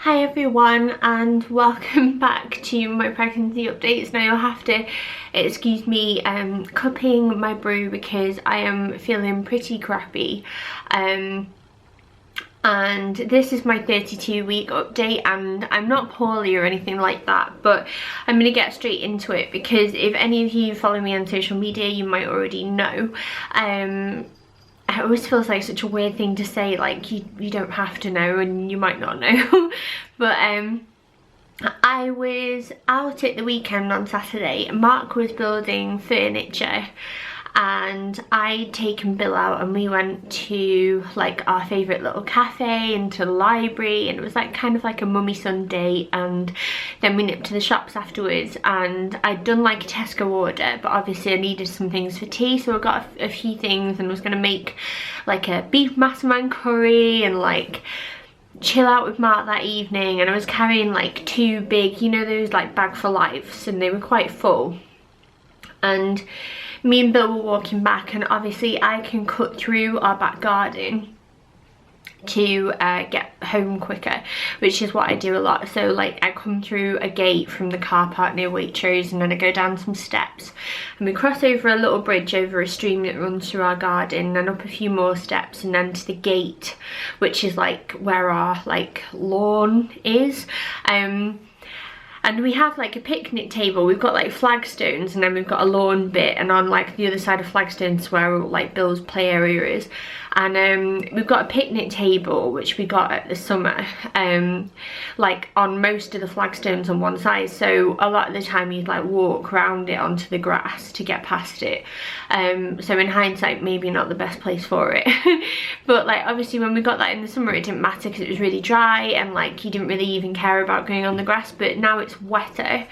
Hi everyone and welcome back to my pregnancy updates. Now you'll have to excuse me cupping my brew because I am feeling pretty crappy. And this is my 32-week update, and I'm not poorly or anything like that, but I'm going to get straight into it because if any of you follow me on social media you might already know. It always feels like such a weird thing to say, like you don't have to know and you might not know. But I was out at the weekend on Saturday. Mark was building furniture and I'd taken Bill out and we went to like our favourite little cafe and to the library, and it was like kind of like a mummy son date, and then we nipped to the shops afterwards. And I'd done like a Tesco order, but obviously I needed some things for tea, so I got a few things and was going to make like a beef massaman curry and like chill out with Mark that evening. And I was carrying like two big, you know, those like bag for lives, and they were quite full. And me and Bill were walking back, and obviously I can cut through our back garden to get home quicker, which is what I do a lot. So like I come through a gate from the car park near Waitrose, and then I go down some steps and we cross over a little bridge over a stream that runs through our garden, and up a few more steps and then to the gate, which is like where our like lawn is. And we have like a picnic table. We've got like flagstones, and then we've got a lawn bit, and on like the other side of flagstones where like Bill's play area is. And we've got a picnic table which we got at the summer, like on most of the flagstones on one side, so a lot of the time you'd like walk around it onto the grass to get past it. So in hindsight maybe not the best place for it. But like obviously when we got that in the summer it didn't matter because it was really dry and like you didn't really even care about going on the grass. But now it's wetter,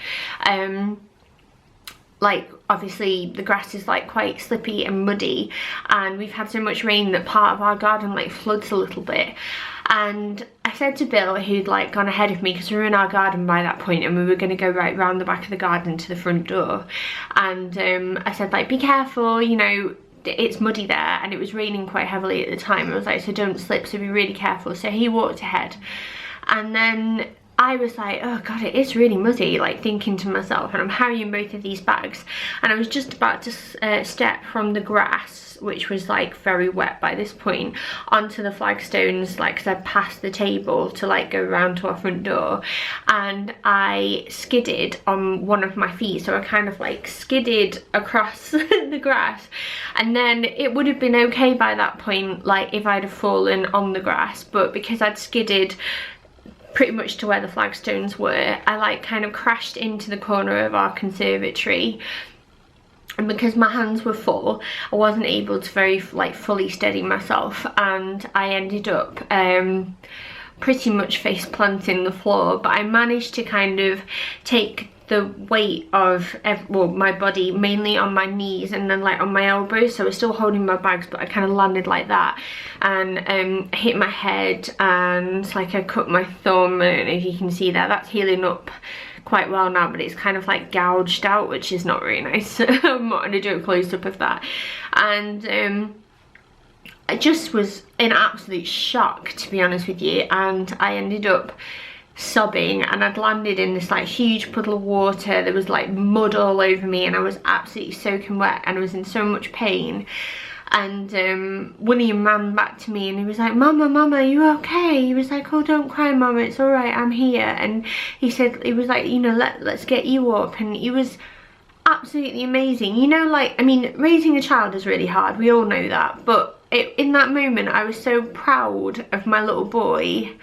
like obviously the grass is like quite slippy and muddy, and we've had so much rain that part of our garden like floods a little bit. And I said to Bill, who'd like gone ahead of me, because we were in our garden by that point and we were going to go right round the back of the garden to the front door, and I said like, be careful, you know, it's muddy there, and it was raining quite heavily at the time. I was like, so don't slip, so be really careful. So he walked ahead, and then I was like, oh god, it is really muddy, like thinking to myself, and I'm carrying both of these bags, and I was just about to step from the grass, which was like very wet by this point, onto the flagstones, like because I'd passed the table to like go around to our front door, and I skidded on one of my feet. So I kind of like skidded across the grass, and then it would have been okay by that point like if I'd have fallen on the grass, but because I'd skidded pretty much to where the flagstones were, I like kind of crashed into the corner of our conservatory, and because my hands were full I wasn't able to very like fully steady myself, and I ended up pretty much face planting the floor. But I managed to kind of take the weight of my body mainly on my knees and then like on my elbows, so I was still holding my bags, but I kind of landed like that and hit my head, and like I cut my thumb. I don't know if you can see that, that's healing up quite well now, but it's kind of like gouged out, which is not very nice. I'm not going to do a close-up of that. And I just was in absolute shock, to be honest with you, and I ended up sobbing, and I'd landed in this like huge puddle of water. There was like mud all over me, and I was absolutely soaking wet, and I was in so much pain. And William ran back to me and he was like, mama, are you okay? He was like, oh, don't cry, mama, it's all right, I'm here. And he said, he was like, you know, let's get you up. And he was absolutely amazing. You know, like, I mean, raising a child is really hard, we all know that, but in that moment I was so proud of my little boy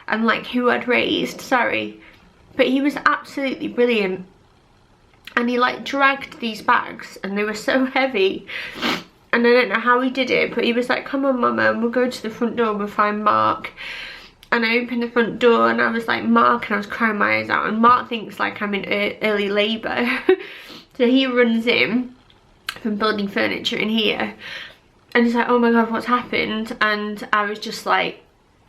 and like who I'd raised, but he was absolutely brilliant. And he like dragged these bags, and they were so heavy, and I don't know how he did it, but he was like, come on mama, and we'll go to the front door and we'll find Mark. And I opened the front door and I was like, Mark, and I was crying my eyes out, and Mark thinks like I'm in early labour. So he runs in from building furniture in here, and he's like, oh my god, what's happened? And I was just like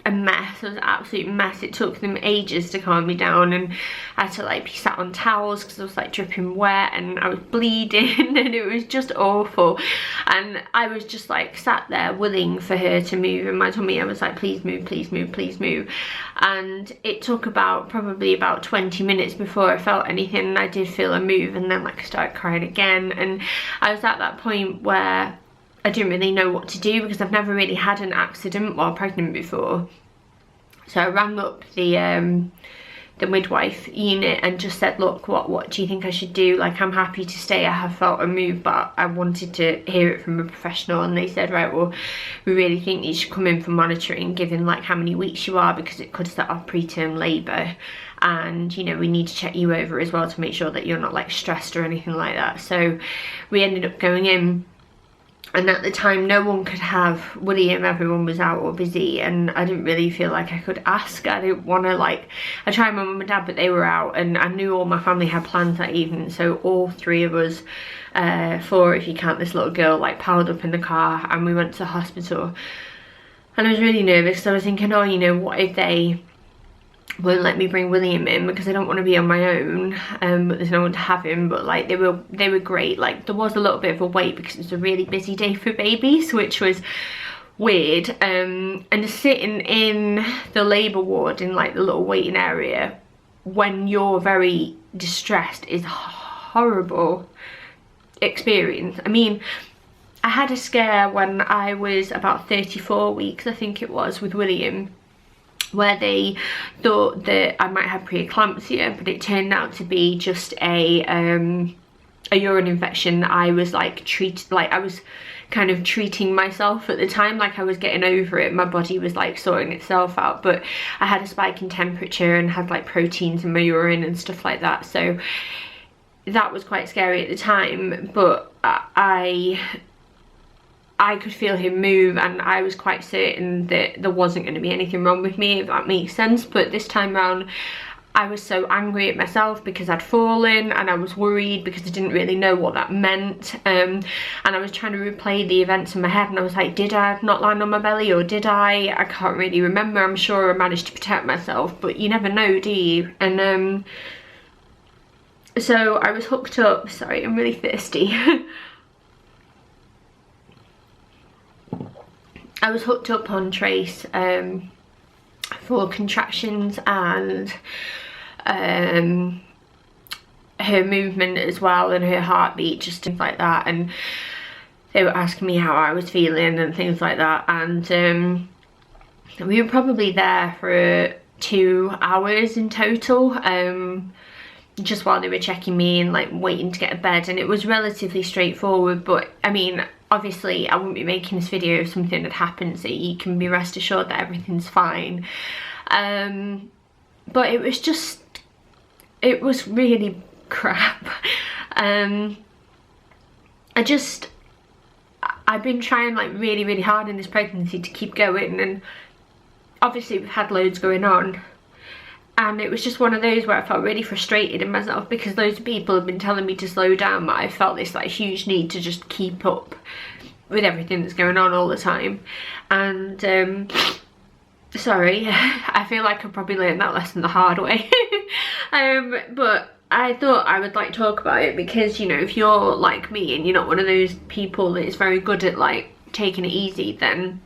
a mess. It was an absolute mess. It took them ages to calm me down, and I had to like be sat on towels because I was like dripping wet and I was bleeding and it was just awful. And I was just like sat there willing for her to move in my tummy. I was like, please move, please move, please move. And it took probably about 20 minutes before I felt anything, and I did feel a move, and then like I started crying again. And I was at that point where I didn't really know what to do because I've never really had an accident while pregnant before. So I rang up the midwife unit and just said, look, what do you think I should do? Like, I'm happy to stay. I have felt a move, but I wanted to hear it from a professional. And they said, right, well, we really think you should come in for monitoring, given like how many weeks you are, because it could set off preterm labour. And, you know, we need to check you over as well to make sure that you're not like stressed or anything like that. So we ended up going in. And at the time, no one could have William. Everyone was out or busy, and I didn't really feel like I could ask. I didn't want to, like, I tried my mum and dad, but they were out, and I knew all my family had plans that evening. So all three of us, four if you count this little girl, like piled up in the car, and we went to the hospital. And I was really nervous because I was thinking, oh, you know, what if they won't let me bring William in, because I don't want to be on my own, but there's no one to have him. But like they were great. Like, there was a little bit of a wait because it was a really busy day for babies, which was weird. And sitting in the labour ward in like the little waiting area when you're very distressed is a horrible experience. I mean, I had a scare when I was about 34 weeks, I think it was, with William, where they thought that I might have preeclampsia, but it turned out to be just a urine infection. I was like I was kind of treating myself at the time, like I was getting over it. My body was like sorting itself out, but I had a spike in temperature and had like proteins in my urine and stuff like that. So that was quite scary at the time, but I could feel him move, and I was quite certain that there wasn't going to be anything wrong with me, if that makes sense. But this time round, I was so angry at myself because I'd fallen, and I was worried because I didn't really know what that meant. And I was trying to replay the events in my head, and I was like, did I not land on my belly, or did I? I can't really remember. I'm sure I managed to protect myself, but you never know, do you? And so I was hooked up. Sorry, I'm really thirsty. I was hooked up on Trace for contractions and her movement as well, and her heartbeat, just things like that. And they were asking me how I was feeling and things like that. And we were probably there for 2 hours in total, just while they were checking me and like waiting to get a bed. And it was relatively straightforward, but I mean, obviously I wouldn't be making this video if something had happened, so you can be rest assured that everything's fine. But it was really crap. I've been trying like really hard in this pregnancy to keep going, and obviously we've had loads going on. And it was just one of those where I felt really frustrated in myself because loads of people have been telling me to slow down, but I felt this like huge need to just keep up with everything that's going on all the time. And sorry, I feel like I probably learned that lesson the hard way. But I thought I would like talk about it because, you know, if you're like me and you're not one of those people that is very good at like taking it easy, then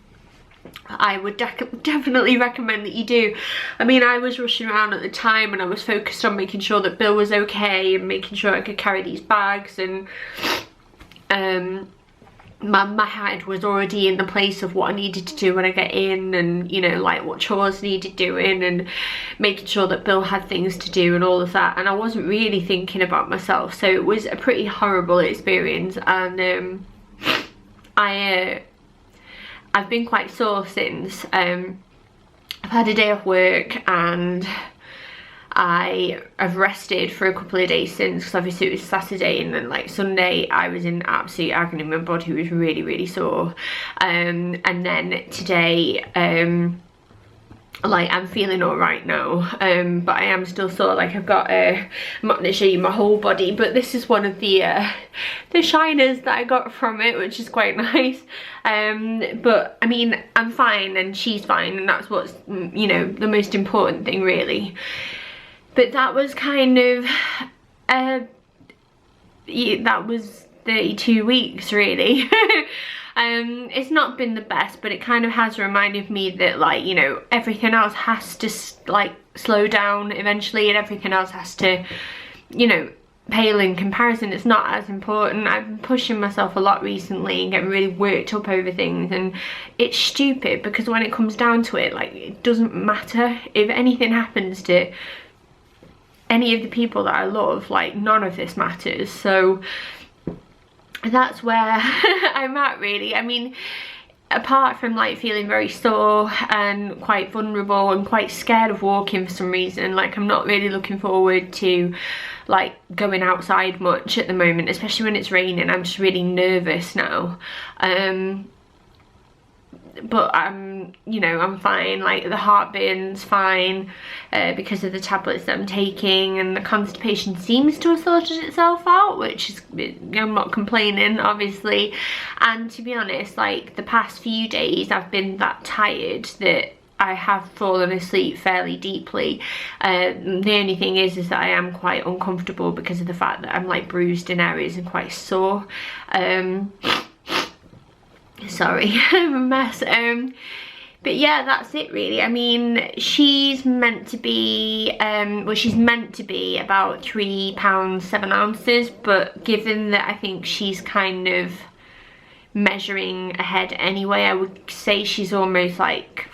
I would definitely recommend that you do. I mean, I was rushing around at the time, and I was focused on making sure that Bill was okay and making sure I could carry these bags, and my head was already in the place of what I needed to do when I get in, and, you know, like what chores needed doing, and making sure that Bill had things to do and all of that. And I wasn't really thinking about myself, so it was a pretty horrible experience. And I've been quite sore since. I've had a day off work, and I have rested for a couple of days since, because obviously it was Saturday, and then like Sunday I was in absolute agony. My body was really sore. And then today like I'm feeling all right now, but I am still sore. Like I've got I'm not gonna show you my whole body, but this is one of the shiners that I got from it, which is quite nice. But I mean, I'm fine and she's fine, and that's what's, you know, the most important thing really. But that was kind of that was 32 weeks really. It's not been the best, but it kind of has reminded me that, like, you know, everything else has to like slow down eventually, and everything else has to, you know, pale in comparison. It's not as important. I've been pushing myself a lot recently and getting really worked up over things, and it's stupid because when it comes down to it, like, it doesn't matter if anything happens to any of the people that I love. Like, none of this matters. So that's where I'm at really. I mean, apart from like feeling very sore and quite vulnerable and quite scared of walking for some reason, like I'm not really looking forward to like going outside much at the moment, especially when it's raining. I'm just really nervous now. But I'm, you know, I'm fine. Like the heartburn's fine because of the tablets that I'm taking, and the constipation seems to have sorted itself out, which is, I'm not complaining obviously. And to be honest, like the past few days I've been that tired that I have fallen asleep fairly deeply. The only thing is that I am quite uncomfortable because of the fact that I'm like bruised in areas and quite sore. Sorry, I'm a mess. But yeah, that's it really. I mean, she's meant to be well, she's meant to be about 3 pounds 7 ounces, but given that I think she's kind of measuring ahead anyway, I would say she's almost like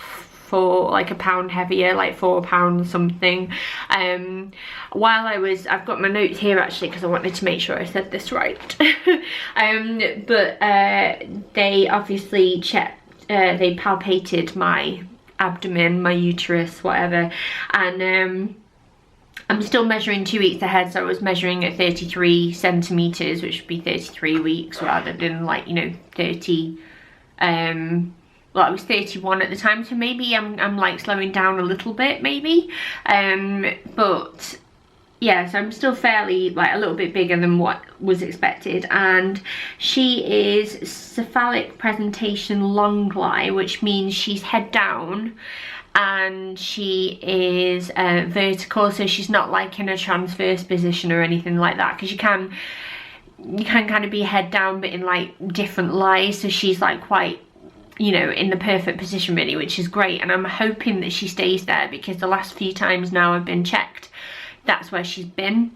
like a pound heavier, like 4 pounds something. While I've got my notes here actually because I wanted to make sure I said this right. But they obviously checked, they palpated my abdomen, my uterus, whatever, and I'm still measuring 2 weeks ahead, so I was measuring at 33 centimeters, which would be 33 weeks rather than, like, you know, 30. Well, I was 31 at the time, so maybe I'm like slowing down a little bit, maybe. But yeah, so I'm still fairly, like, a little bit bigger than what was expected. And she is cephalic presentation long lie, which means she's head down, and she is vertical, so she's not like in a transverse position or anything like that, because you can kind of be head down but in like different lies. So she's like quite, you know, in the perfect position really, which is great, and I'm hoping that she stays there because the last few times now I've been checked, that's where she's been.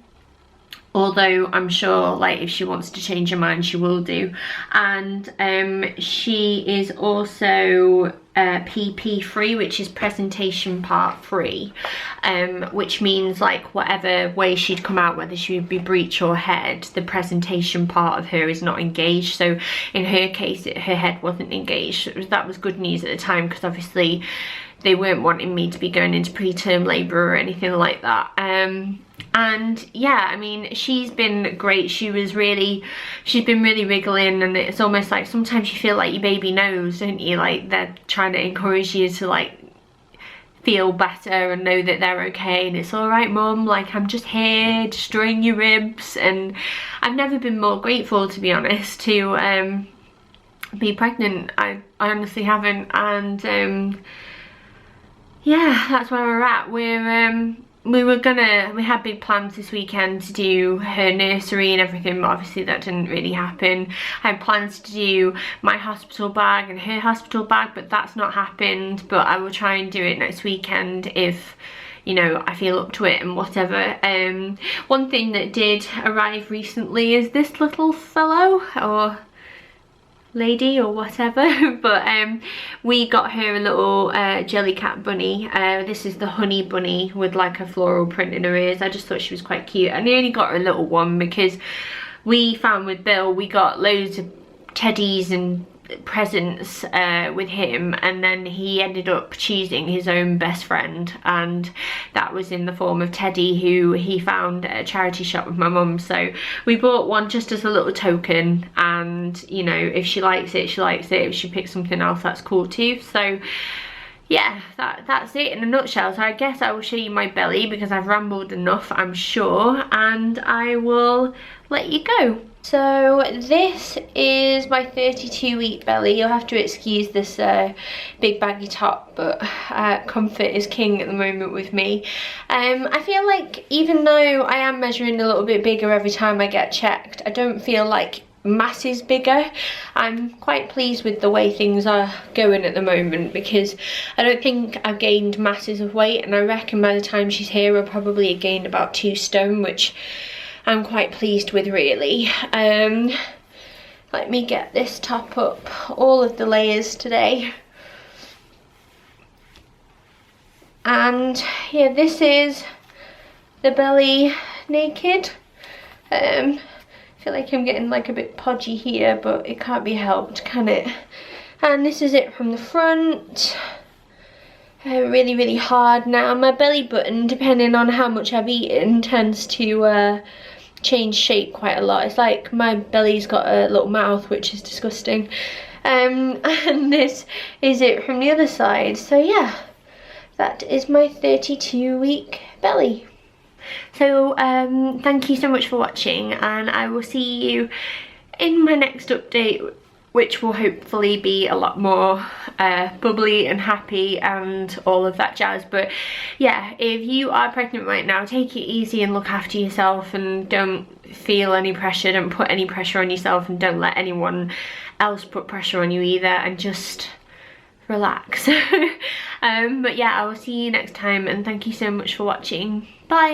Although I'm sure, like, if she wants to change her mind, she will do. And she is also PP free, which is presentation part free, which means, like, whatever way she'd come out, whether she would be breech or head, the presentation part of her is not engaged. So in her case, her head wasn't engaged. That was good news at the time, because obviously they weren't wanting me to be going into preterm labour or anything like that. And yeah, I mean, she's been great. She's been really wriggling, and it's almost like sometimes you feel like your baby knows, don't you? Like they're trying to encourage you to like feel better and know that they're okay, and it's all right, mum, like I'm just here destroying your ribs. And I've never been more grateful, to be honest, to be pregnant. I honestly haven't. And yeah, that's where we're at. We had big plans this weekend to do her nursery and everything, but obviously that didn't really happen. I had plans to do my hospital bag and her hospital bag, but that's not happened. But I will try and do it next weekend if, you know, I feel up to it and whatever. One thing that did arrive recently is this little fellow, or lady or whatever, but we got her a little jellycat bunny. This is the honey bunny with like a floral print in her ears. I just thought she was quite cute, and I only got her a little one because we found with Bill we got loads of teddies and presents with him, and then he ended up choosing his own best friend, and that was in the form of Teddy, who he found at a charity shop with my mum. So we bought one just as a little token, and you know, if she likes it, she likes it. If she picks something else, that's cool too. So yeah, that's it in a nutshell. So I guess I will show you my belly because I've rambled enough, I'm sure, and I will let you go. So this is my 32-week belly. You'll have to excuse this big baggy top, but comfort is king at the moment with me. I feel like even though I am measuring a little bit bigger every time I get checked, I don't feel like masses bigger. I'm quite pleased with the way things are going at the moment because I don't think I've gained masses of weight, and I reckon by the time she's here I'll probably have gained about 2 stone, which I'm quite pleased with, really. Let me get this top up, all of the layers today. And yeah, this is the belly naked. I feel like I'm getting like a bit podgy here, but it can't be helped, can it? And this is it from the front. Really, really hard now. My belly button, depending on how much I've eaten, tends to change shape quite a lot. It's like my belly's got a little mouth, which is disgusting. And this is it from the other side. So yeah, that is my 32-week belly. So thank you so much for watching, and I will see you in my next update, which will hopefully be a lot more bubbly and happy and all of that jazz. But yeah, if you are pregnant right now, take it easy and look after yourself, and don't feel any pressure, don't put any pressure on yourself, and don't let anyone else put pressure on you either, and just relax. But yeah, I will see you next time, and thank you so much for watching. Bye.